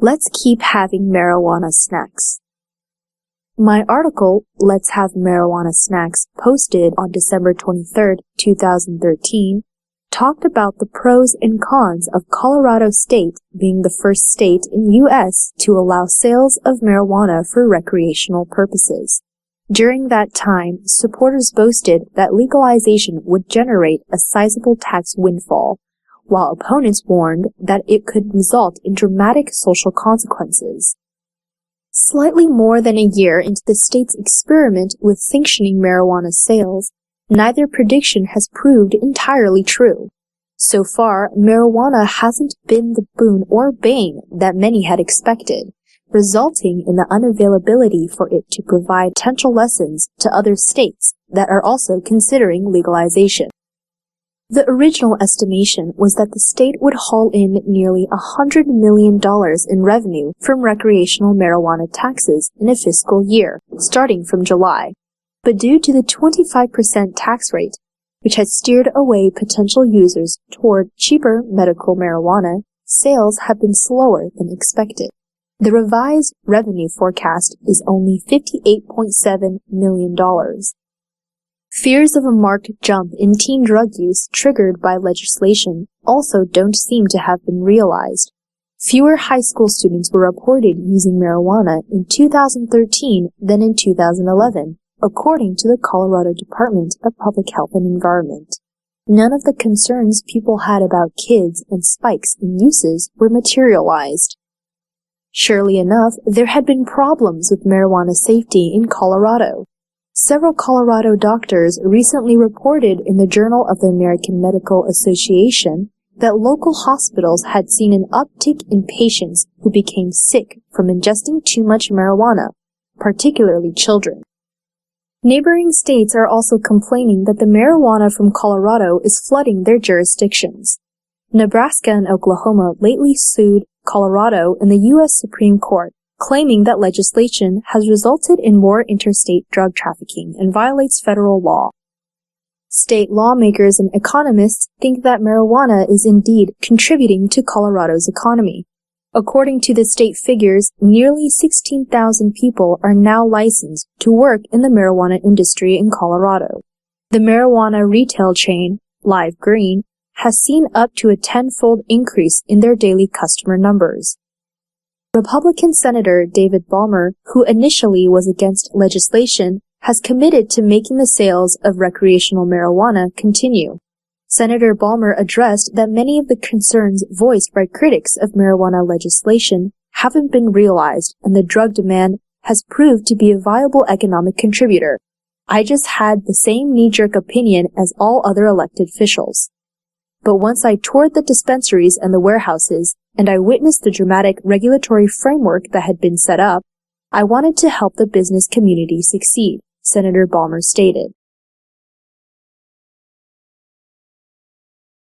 Let's Keep Having Marijuana Snacks. My article, Let's Have Marijuana Snacks, posted on December 23, 2013, talked about the pros and cons of Colorado State being the first state in U.S. to allow sales of marijuana for recreational purposes. During that time, supporters boasted that legalization would generate a sizable tax windfall, while opponents warned that it could result in dramatic social consequences. Slightly more than a year into the state's experiment with sanctioning marijuana sales, neither prediction has proved entirely true. So far, marijuana hasn't been the boon or bane that many had expected, resulting in the unavailability for it to provide potential lessons to other states that are also considering legalization. The original estimation was that the state would haul in nearly $100 million in revenue from recreational marijuana taxes in a fiscal year, starting from July. But due to the 25% tax rate, which has steered away potential users toward cheaper medical marijuana, sales have been slower than expected. The revised revenue forecast is only $58.7 million. Fears of a marked jump in teen drug use triggered by legislation also don't seem to have been realized. Fewer high school students were reported using marijuana in 2013 than in 2011, according to the Colorado Department of Public Health and Environment. None of the concerns people had about kids and spikes in uses were materialized. Surely enough, there had been problems with marijuana safety in Colorado. Several Colorado doctors recently reported in the Journal of the American Medical Association that local hospitals had seen an uptick in patients who became sick from ingesting too much marijuana, particularly children. Neighboring states are also complaining that the marijuana from Colorado is flooding their jurisdictions. Nebraska and Oklahoma lately sued Colorado in the U.S. Supreme Court, claiming that legislation has resulted in more interstate drug trafficking and violates federal law. State lawmakers and economists think that marijuana is indeed contributing to Colorado's economy. According to the state figures, nearly 16,000 people are now licensed to work in the marijuana industry in Colorado. The marijuana retail chain, Live Green, has seen up to a 10-fold increase in their daily customer numbers. Republican Senator David Balmer, who initially was against legislation, has committed to making the sales of recreational marijuana continue. Senator Balmer addressed that many of the concerns voiced by critics of marijuana legislation haven't been realized, and the drug demand has proved to be a viable economic contributor. I just had the same knee-jerk opinion as all other elected officials. But once I toured the dispensaries and the warehouses, and I witnessed the dramatic regulatory framework that had been set up, I wanted to help the business community succeed, Senator Balmer stated.